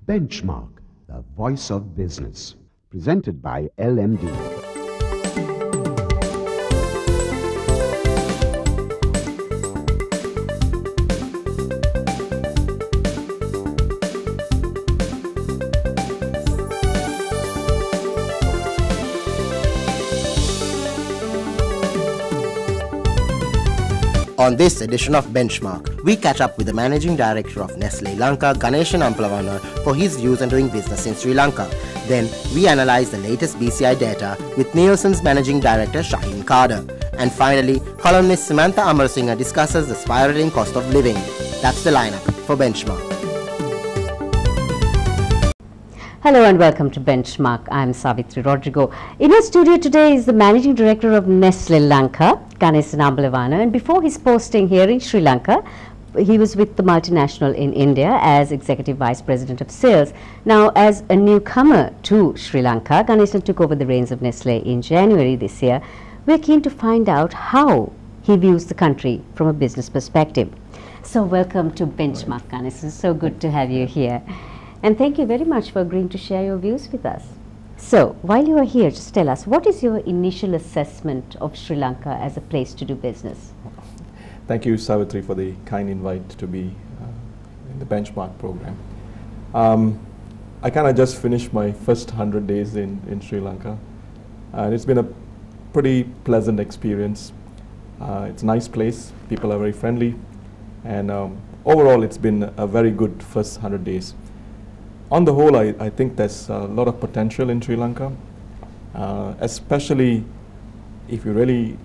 Benchmark, the voice of business. Presented by LMD. On this edition of Benchmark, we catch up with the Managing Director of Nestle Lanka, Ganesan Ampalavanar, for his views on doing business in Sri Lanka. Then, we analyze the latest BCI data with Nielsen's Managing Director, Shaheen Cader. And finally, columnist Samantha Amerasinghe discusses the spiraling cost of living. That's the lineup for Benchmark. Hello and welcome to Benchmark. I'm Savitri Rodrigo. In our studio today is the Managing Director of Nestle Lanka, Ganesan Ampalavanar, and before his posting here in Sri Lanka, he was with the multinational in India as Executive Vice President of Sales. Now, as a newcomer to Sri Lanka, Ganesan took over the reins of Nestle in January this year. We're keen to find out how he views the country from a business perspective. So welcome to Benchmark, Ganesan. So good to have you here. And thank you very much for agreeing to share your views with us. So, while you are here, just tell us, what is your initial assessment of Sri Lanka as a place to do business? Thank you, Savitri, for the kind invite to be in the Benchmark program. I kind of just finished my first 100 days in Sri Lanka. And it's been a pretty pleasant experience. It's a nice place, people are very friendly, and overall it's been a very good first 100 days. On the whole, I think there's a lot of potential in Sri Lanka, especially if you really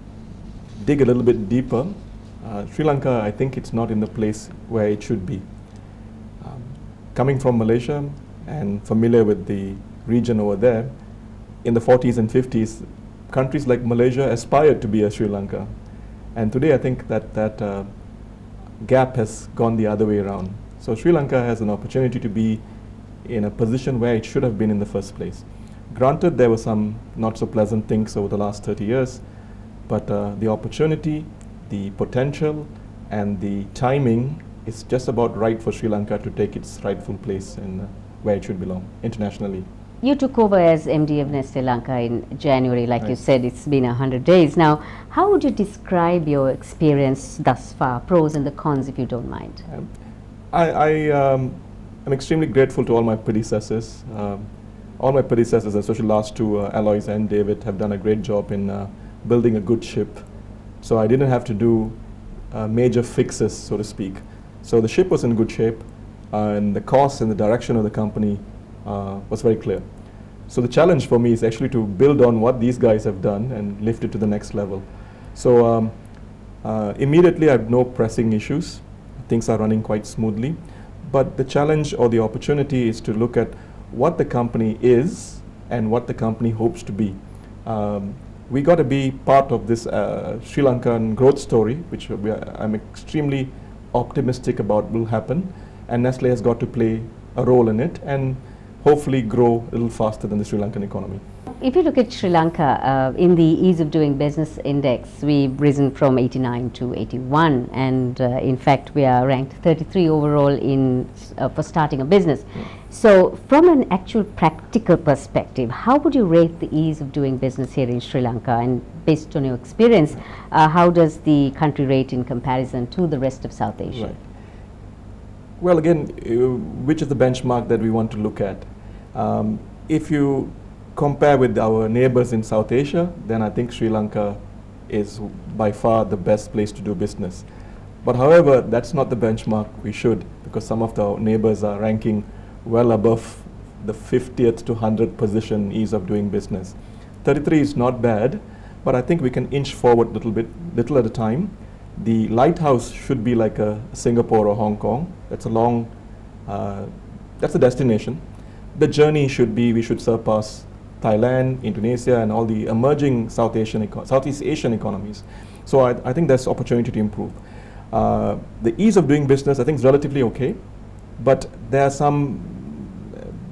dig a little bit deeper. Sri Lanka, I think it's not in the place where it should be. Coming from Malaysia and familiar with the region over there, in the 40s and 50s, countries like Malaysia aspired to be a Sri Lanka. And today I think that gap has gone the other way around. So Sri Lanka has an opportunity to be in a position where it should have been in the first place. Granted, there were some not so pleasant things over the last 30 years, but the opportunity, the potential, and the timing is just about right for Sri Lanka to take its rightful place in where it should belong internationally. You took over as MD of Nestle Lanka in January, like you said, it's been 100 days. Now, how would you describe your experience thus far, pros and the cons, if you don't mind? I'm extremely grateful to all my predecessors. All my predecessors, especially last two, Alois and David, have done a great job in building a good ship. So I didn't have to do major fixes, so to speak. So the ship was in good shape, and the course and the direction of the company was very clear. So the challenge for me is actually to build on what these guys have done and lift it to the next level. So immediately I have no pressing issues. Things are running quite smoothly. But the challenge or the opportunity is to look at what the company is and what the company hopes to be. We got to be part of this Sri Lankan growth story, which I'm extremely optimistic about will happen, and Nestle has got to play a role in it and hopefully grow a little faster than the Sri Lankan economy. If you look at Sri Lanka, in the Ease of Doing Business Index, we've risen from 89 to 81, and in fact we are ranked 33 overall for starting a business. So from an actual practical perspective, how would you rate the ease of doing business here in Sri Lanka, and based on your experience, how does the country rate in comparison to the rest of South Asia? Right. Well, again, which is the benchmark that we want to look at? If you compare with our neighbors in South Asia, then I think Sri Lanka is by far the best place to do business. But however, that's not the benchmark we should, because some of the neighbors are ranking well above the 50th to 100th position ease of doing business. 33 is not bad, but I think we can inch forward little at a time. The lighthouse should be like a Singapore or Hong Kong. That's a long, that's a destination. The journey should be, we should surpass Thailand, Indonesia, and all the emerging Southeast Asian economies. So I think there's opportunity to improve. The ease of doing business, I think, is relatively okay, but there are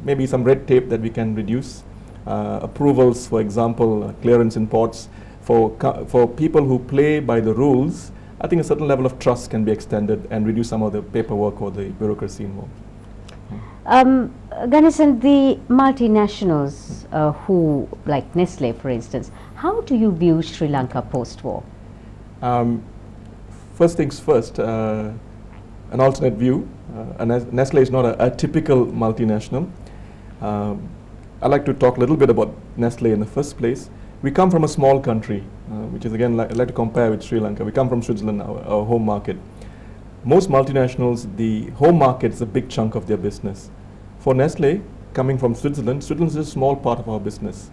maybe some red tape that we can reduce. Approvals, for example, clearance in ports. For people who play by the rules, I think a certain level of trust can be extended and reduce some of the paperwork or the bureaucracy involved. Ganesan, the multinationals who, like Nestle for instance, how do you view Sri Lanka post-war? First things first, an alternate view. Nestle is not a typical multinational. I'd like to talk a little bit about Nestle in the first place. We come from a small country, which is again, I'd like to compare with Sri Lanka. We come from Switzerland, our home market. Most multinationals, the home market is a big chunk of their business. For Nestle, coming from Switzerland, Switzerland is a small part of our business.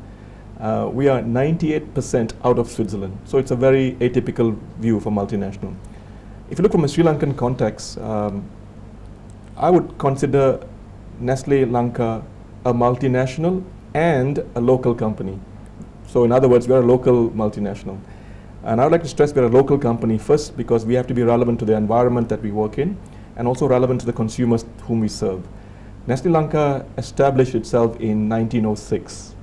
We are 98% out of Switzerland, so it's a very atypical view for multinational. If you look from a Sri Lankan context, I would consider Nestle Lanka a multinational and a local company. So in other words, we're a local multinational. And I would like to stress we're a local company first because we have to be relevant to the environment that we work in and also relevant to the consumers whom we serve. Nestle Lanka established itself in 1906,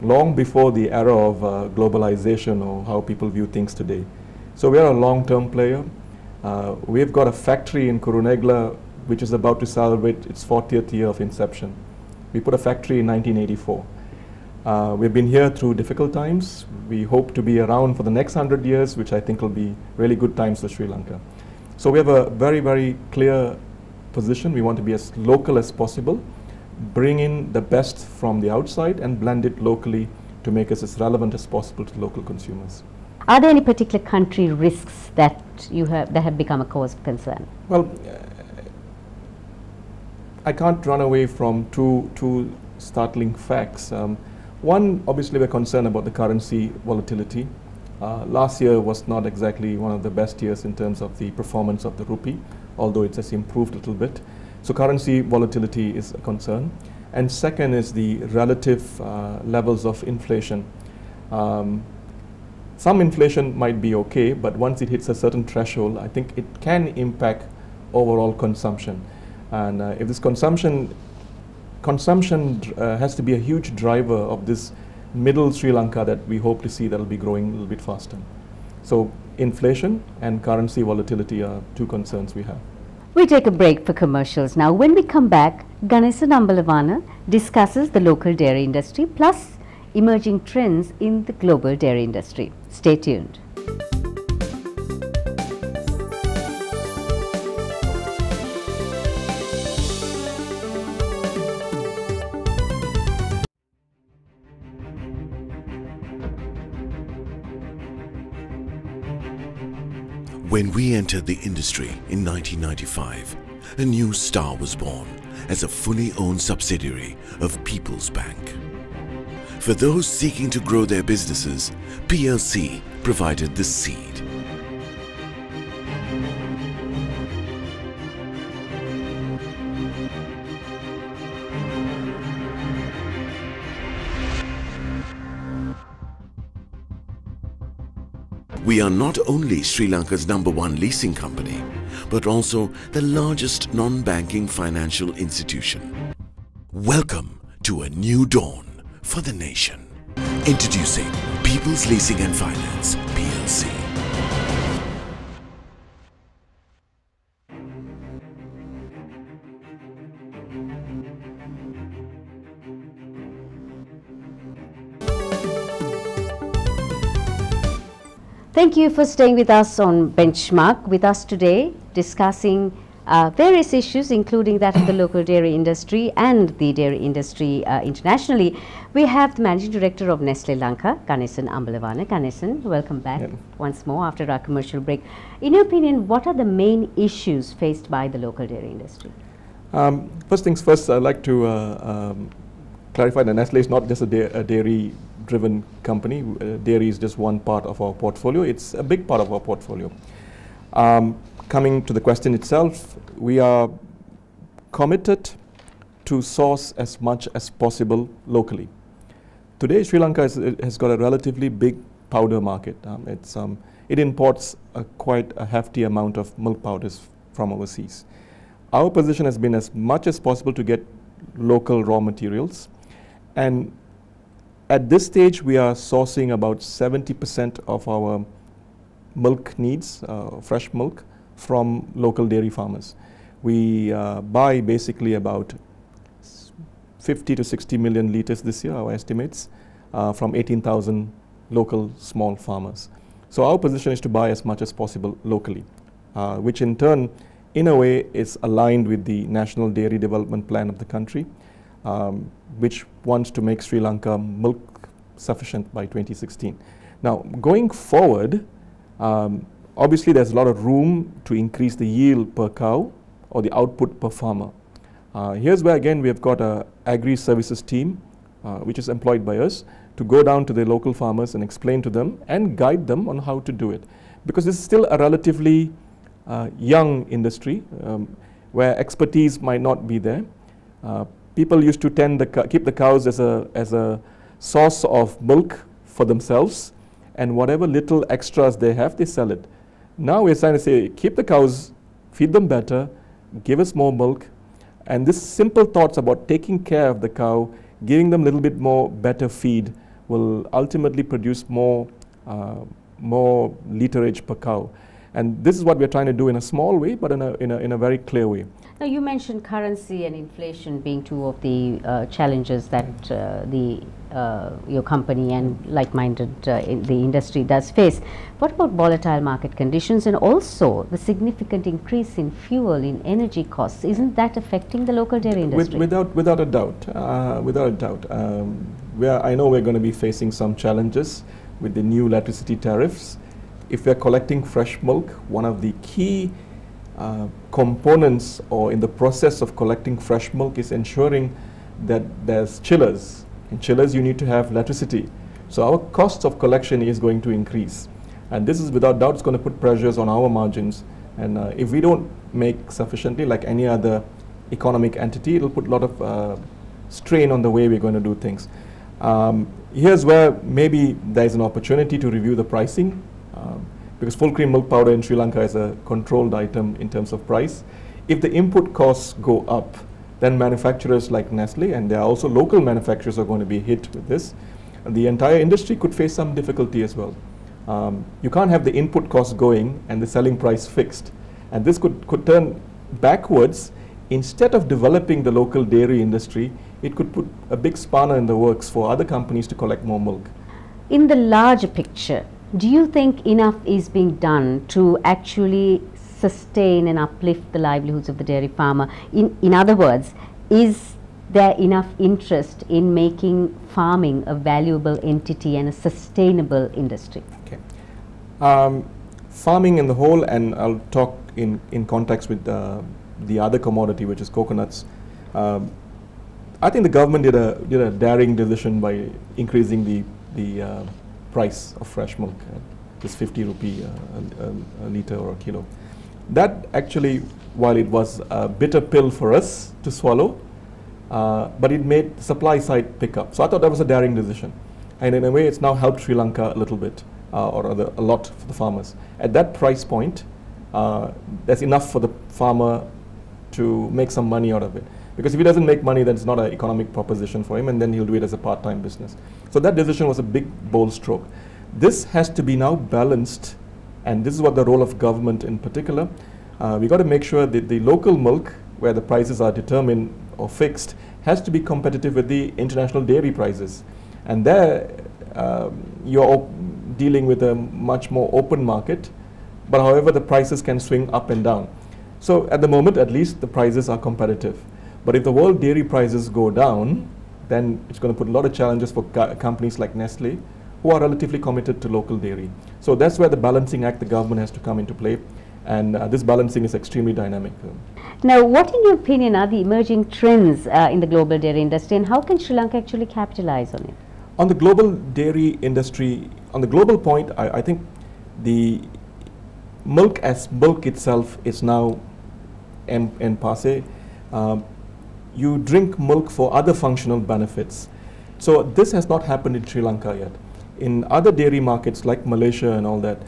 long before the era of globalization or how people view things today. So we are a long-term player. We've got a factory in Kurunegala which is about to celebrate its 40th year of inception. We put a factory in 1984. We've been here through difficult times. We hope to be around for the next 100 years, which I think will be really good times for Sri Lanka. So we have a very, very clear position. We want to be as local as possible, bring in the best from the outside and blend it locally to make us as relevant as possible to local consumers. Are there any particular country risks that have become a cause of concern? Well, I can't run away from two startling facts. One, obviously, we're concerned about the currency volatility. Last year was not exactly one of the best years in terms of the performance of the rupee, although it has improved a little bit. So currency volatility is a concern. And second is the relative levels of inflation. Some inflation might be okay, but once it hits a certain threshold, I think it can impact overall consumption. And if this consumption has to be a huge driver of this middle Sri Lanka that we hope to see that will be growing a little bit faster. So inflation and currency volatility are two concerns we have. We take a break for commercials now. When we come back, Ganesan Ampalavanar discusses the local dairy industry plus emerging trends in the global dairy industry. Stay tuned. When we entered the industry in 1995, a new star was born as a fully owned subsidiary of People's Bank. For those seeking to grow their businesses, PLC provided the seed. We are not only Sri Lanka's #1 leasing company, but also the largest non-banking financial institution. Welcome to a new dawn for the nation. Introducing People's Leasing and Finance, PLC. Thank you for staying with us on Benchmark. With us today discussing various issues including that of the local dairy industry and the dairy industry internationally. We have the Managing Director of Nestle Lanka, Ganesan Ampalavanar. Ganesan, welcome back once more after our commercial break. In your opinion, what are the main issues faced by the local dairy industry? First things first, I'd like to clarify that Nestle is not just a dairy-driven company. Dairy is just one part of our portfolio. It's a big part of our portfolio. Coming to the question itself, we are committed to source as much as possible locally. Today, Sri Lanka has got a relatively big powder market. It imports quite a hefty amount of milk powders from overseas. Our position has been as much as possible to get local raw materials. And at this stage, we are sourcing about 70% of our milk needs, fresh milk, from local dairy farmers. We buy basically about 50 to 60 million liters this year, our estimates, from 18,000 local small farmers. So our position is to buy as much as possible locally, which in turn, in a way, is aligned with the National Dairy Development Plan of the country, which wants to make Sri Lanka milk sufficient by 2016. Now, going forward, obviously there's a lot of room to increase the yield per cow or the output per farmer. Here's where again we have got a agri-services team which is employed by us to go down to the local farmers and explain to them and guide them on how to do it. Because this is still a relatively young industry where expertise might not be there. People used to keep the cows as a source of milk for themselves, and whatever little extras they have, they sell it. Now we're trying to say, keep the cows, feed them better, give us more milk, and this simple thoughts about taking care of the cow, giving them a little bit more better feed will ultimately produce more literage per cow. And this is what we're trying to do in a small way, but in a very clear way. Now, you mentioned currency and inflation being two of the challenges that your company and like-minded in the industry does face. What about volatile market conditions and also the significant increase in fuel, in energy costs? Isn't that affecting the local dairy industry? Without a doubt. I know we're going to be facing some challenges with the new electricity tariffs. If we're collecting fresh milk, one of the key components or in the process of collecting fresh milk is ensuring that there's chillers. In chillers you need to have electricity. So our costs of collection is going to increase. And this is without doubt going to put pressures on our margins. And if we don't make sufficiently, like any other economic entity, it'll put a lot of strain on the way we're going to do things. Here's where maybe there's an opportunity to review the pricing. Because full cream milk powder in Sri Lanka is a controlled item in terms of price. If the input costs go up, then manufacturers like Nestle, and there are also local manufacturers are going to be hit with this. And the entire industry could face some difficulty as well. You can't have the input costs going and the selling price fixed. And this could turn backwards. Instead of developing the local dairy industry, it could put a big spanner in the works for other companies to collect more milk. In the larger picture, do you think enough is being done to actually sustain and uplift the livelihoods of the dairy farmer? In other words, is there enough interest in making farming a valuable entity and a sustainable industry? Okay. Farming in the whole, and I'll talk in context with the other commodity, which is coconuts. I think the government did a daring decision by increasing the price of fresh milk, this 50 rupee a litre or a kilo. That actually, while it was a bitter pill for us to swallow, but it made the supply side pick up. So I thought that was a daring decision. And in a way, it's now helped Sri Lanka a little bit, or rather a lot for the farmers. At that price point, there's enough for the farmer to make some money out of it. Because if he doesn't make money, then it's not an economic proposition for him, and then he'll do it as a part-time business. So that decision was a big, bold stroke. This has to be now balanced, and this is what the role of government in particular. We got to make sure that the local milk, where the prices are determined or fixed, has to be competitive with the international dairy prices. And there, you're dealing with a much more open market, but however, the prices can swing up and down. So at the moment, at least, the prices are competitive. But if the world dairy prices go down, then it's going to put a lot of challenges for companies like Nestle, who are relatively committed to local dairy. So that's where the balancing act, the government has to come into play. And this balancing is extremely dynamic. Now, what in your opinion are the emerging trends in the global dairy industry, and how can Sri Lanka actually capitalize on it? On the global dairy industry, on the global point, I think the milk as milk itself is now en passé. You drink milk for other functional benefits. So this has not happened in Sri Lanka yet. In other dairy markets like Malaysia and all that,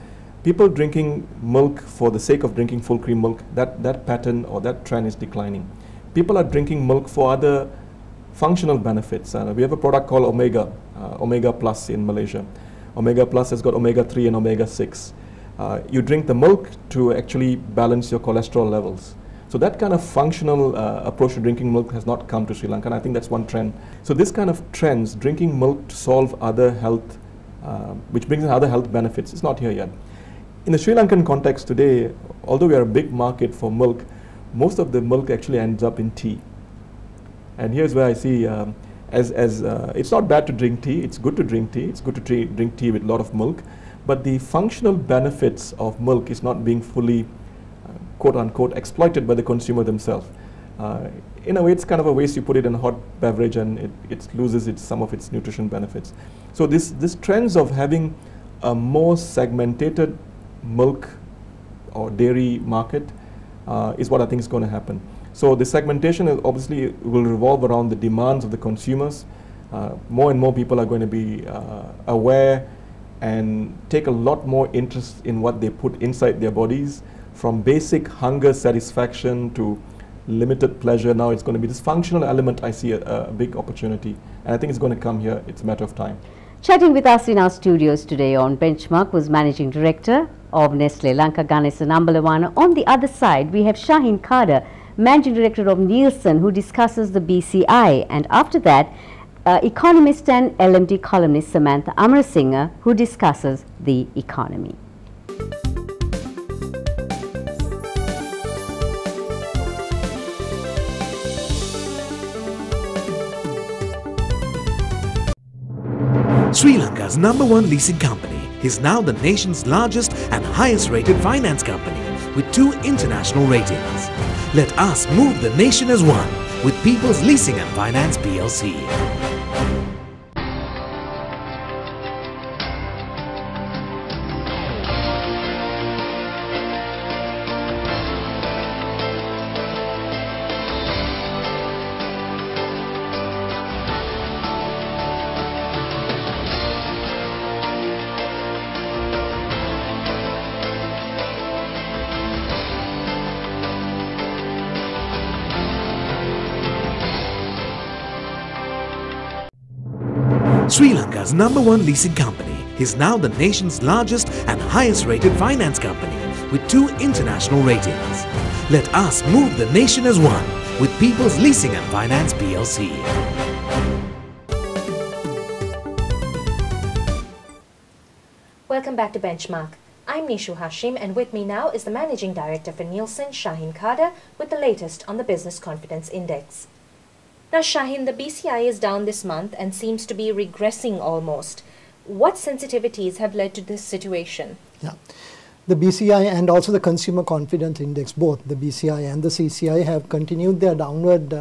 people drinking milk for the sake of drinking full cream milk, that pattern or that trend is declining. People are drinking milk for other functional benefits. We have a product called Omega Plus in Malaysia. Omega Plus has got Omega 3 and Omega 6. You drink the milk to actually balance your cholesterol levels. So that kind of functional approach to drinking milk has not come to Sri Lanka, and I think that's one trend. So this kind of trends, drinking milk to solve other health, which brings in other health benefits, is not here yet. In the Sri Lankan context today, although we are a big market for milk, most of the milk actually ends up in tea. And here's where I see, it's not bad to drink tea, it's good to drink tea, it's good to drink tea with a lot of milk, but the functional benefits of milk is not being fully quote-unquote exploited by the consumer themselves. In a way, it's kind of a waste. You put it in a hot beverage and it loses some of its nutrition benefits. So this trends of having a more segmented milk or dairy market is what I think is going to happen. So the segmentation obviously will revolve around the demands of the consumers. More and more people are going to be aware and take a lot more interest in what they put inside their bodies, from basic hunger satisfaction to limited pleasure. Now it's going to be this functional element. I see a big opportunity, and I think it's going to come here. It's a matter of time. Chatting with us in our studios today on Benchmark was Managing Director of Nestle Lanka, Ganesan Ampalavanar. On the other side, we have Shaheen Cader, Managing Director of Nielsen, who discusses the BCI. And after that, economist and LMD columnist Samantha Amerasinghe, who discusses the economy. Sri Lanka's #1 leasing company is now the nation's largest and highest rated finance company with 2 international ratings. Let us move the nation as one with People's Leasing and Finance PLC. Sri Lanka's #1 leasing company is now the nation's largest and highest rated finance company with 2 international ratings. Let us move the nation as one with People's Leasing and Finance PLC. Welcome back to Benchmark. I'm Nishu Hashim, and with me now is the Managing Director for Nielsen, Shaheen Cader, with the latest on the Business Confidence Index. Now, Shaheen, the BCI is down this month and seems to be regressing almost. What sensitivities have led to this situation? Yeah, the BCI and also the Consumer Confidence Index, both the BCI and the CCI, have continued their downward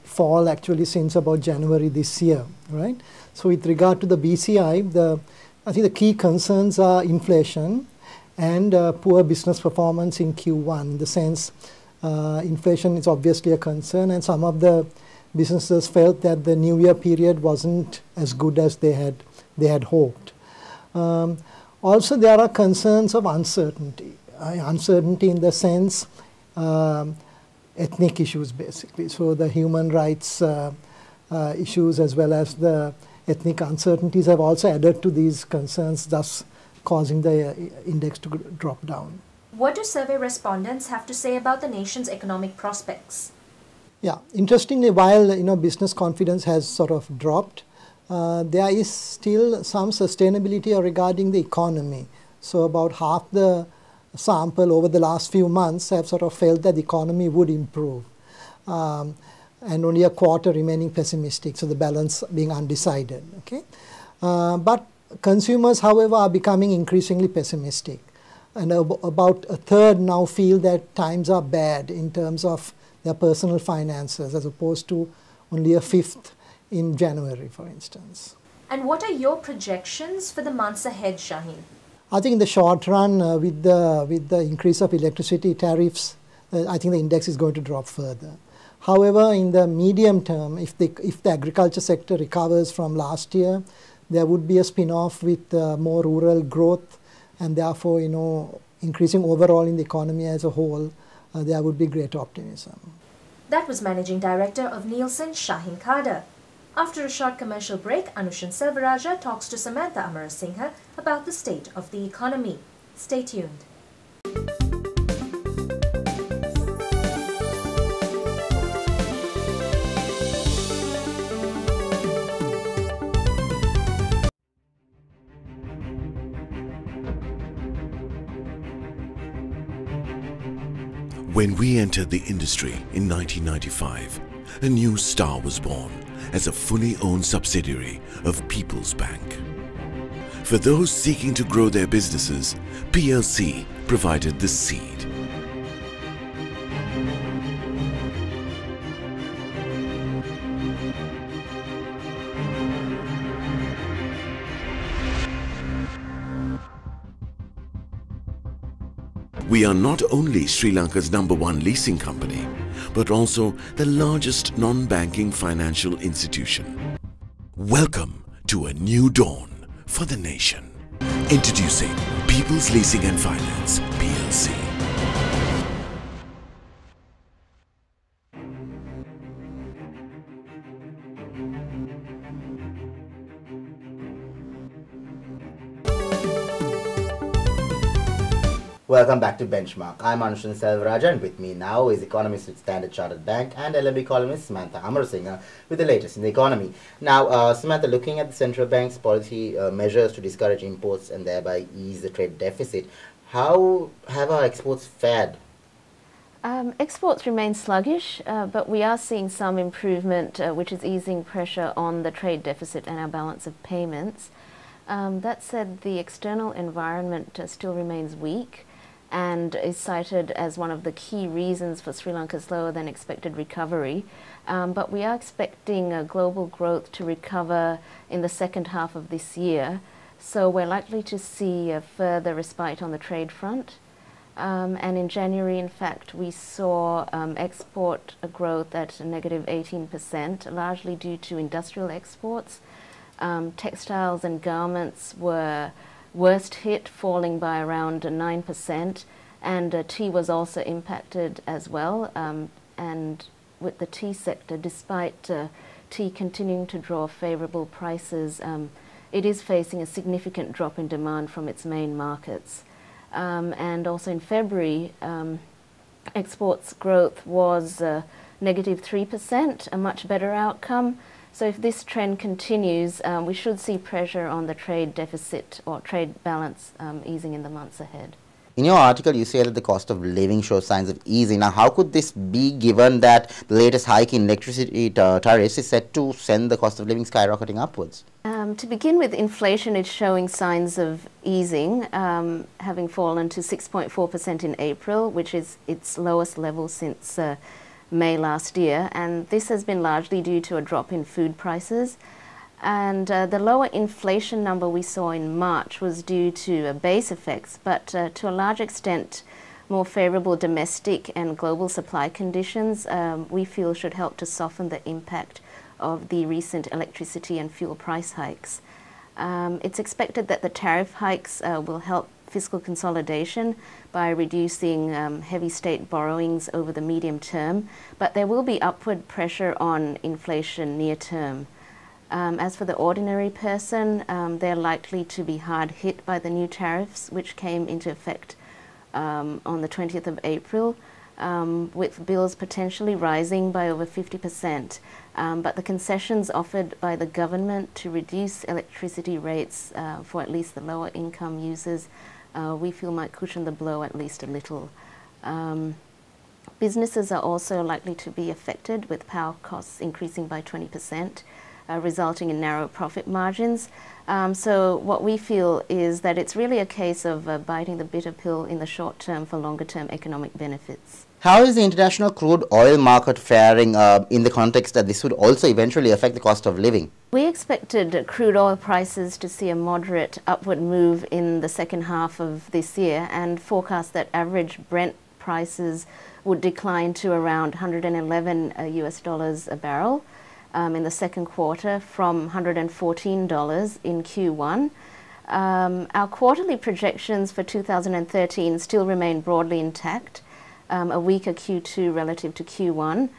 fall actually since about January this year, right? So with regard to the BCI, I think the key concerns are inflation and poor business performance in Q1. In the sense, inflation is obviously a concern, and some of the businesses felt that the New Year period wasn't as good as they had hoped. Also, there are concerns of uncertainty. Uncertainty in the sense ethnic issues, basically. So the human rights issues as well as the ethnic uncertainties have also added to these concerns, thus causing the index to drop down. What do survey respondents have to say about the nation's economic prospects? Yeah, interestingly, while business confidence has sort of dropped, there is still some sustainability regarding the economy. So about half the sample over the last few months have sort of felt that the economy would improve, and only a quarter remaining pessimistic. So the balance being undecided. Okay, but consumers, however, are becoming increasingly pessimistic, and about a third now feel that times are bad in terms of their personal finances, as opposed to only a fifth in January, for instance. And what are your projections for the months ahead, Shaheen? I think in the short run, with the increase of electricity tariffs, I think the index is going to drop further. However, in the medium term, if the agriculture sector recovers from last year, there would be a spin-off with more rural growth, and therefore, increasing overall in the economy as a whole, there would be great optimism. That was Managing Director of Nielsen, Shaheen Cader. After a short commercial break, Anushan Selvaraja talks to Samantha Amerasinghe about the state of the economy. Stay tuned. When we entered the industry in 1995, a new star was born as a fully owned subsidiary of People's Bank. For those seeking to grow their businesses, PLC provided the seed. We are not only Sri Lanka's #1 leasing company, but also the largest non-banking financial institution. Welcome to a new dawn for the nation. Introducing People's Leasing and Finance, PLC. Welcome back to Benchmark. I'm Anushan Selvaraja, and with me now is economist with Standard Chartered Bank and LMB columnist Samantha Amerasinghe with the latest in the economy. Now, Samantha, looking at the central bank's policy measures to discourage imports and thereby ease the trade deficit, how have our exports fared? Exports remain sluggish, but we are seeing some improvement, which is easing pressure on the trade deficit and our balance of payments. That said, the external environment still remains weak and is cited as one of the key reasons for Sri Lanka's slower than expected recovery. But we are expecting global growth to recover in the second half of this year, so we're likely to see a further respite on the trade front. And in January, in fact, we saw export growth at -18%, largely due to industrial exports. Textiles and garments were worst hit, falling by around 9%, and tea was also impacted as well. And with the tea sector, despite tea continuing to draw favourable prices, it is facing a significant drop in demand from its main markets. And also in February, exports growth was -3%, a much better outcome. So if this trend continues, we should see pressure on the trade deficit or trade balance easing in the months ahead. In your article, you say that the cost of living shows signs of easing. Now, how could this be given that the latest hike in electricity tariffs is set to send the cost of living skyrocketing upwards? To begin with, inflation is showing signs of easing, having fallen to 6.4% in April, which is its lowest level since May last year, and this has been largely due to a drop in food prices. And the lower inflation number we saw in March was due to base effects, but to a large extent more favourable domestic and global supply conditions we feel should help to soften the impact of the recent electricity and fuel price hikes. It's expected that the tariff hikes will help fiscal consolidation by reducing heavy state borrowings over the medium term, but there will be upward pressure on inflation near term. As for the ordinary person, they're likely to be hard hit by the new tariffs, which came into effect on the 20th of April, with bills potentially rising by over 50%. But the concessions offered by the government to reduce electricity rates for at least the lower income users we feel might cushion the blow at least a little. Businesses are also likely to be affected, with power costs increasing by 20%, resulting in narrow profit margins. So what we feel is that it's really a case of biting the bitter pill in the short term for longer term economic benefits. How is the international crude oil market faring in the context that this would also eventually affect the cost of living? We expected crude oil prices to see a moderate upward move in the second half of this year, and forecast that average Brent prices would decline to around $111 US a barrel in the second quarter from $114 in Q1. Our quarterly projections for 2013 still remain broadly intact. A weaker Q2 relative to Q1,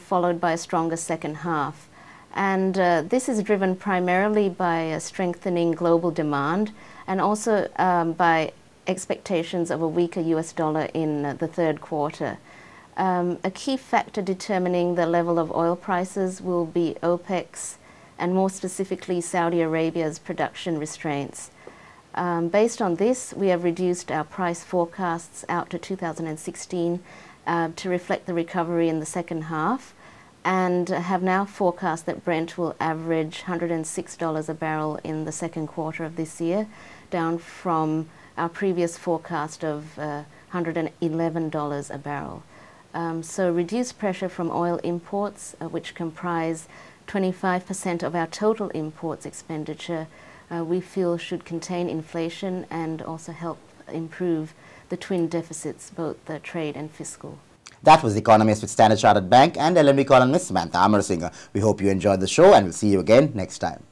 followed by a stronger second half. And this is driven primarily by a strengthening global demand and also by expectations of a weaker US dollar in the third quarter. A key factor determining the level of oil prices will be OPEC's, and more specifically Saudi Arabia's, production restraints. Based on this, we have reduced our price forecasts out to 2016 to reflect the recovery in the second half, and have now forecast that Brent will average $106 a barrel in the second quarter of this year, down from our previous forecast of $111 a barrel. So reduced pressure from oil imports, which comprise 25% of our total imports expenditure, we feel should contain inflation and also help improve the twin deficits, both the trade and fiscal. That was the economist with Standard Chartered Bank and LMB columnist Samantha Amerasinghe. We hope you enjoyed the show and we'll see you again next time.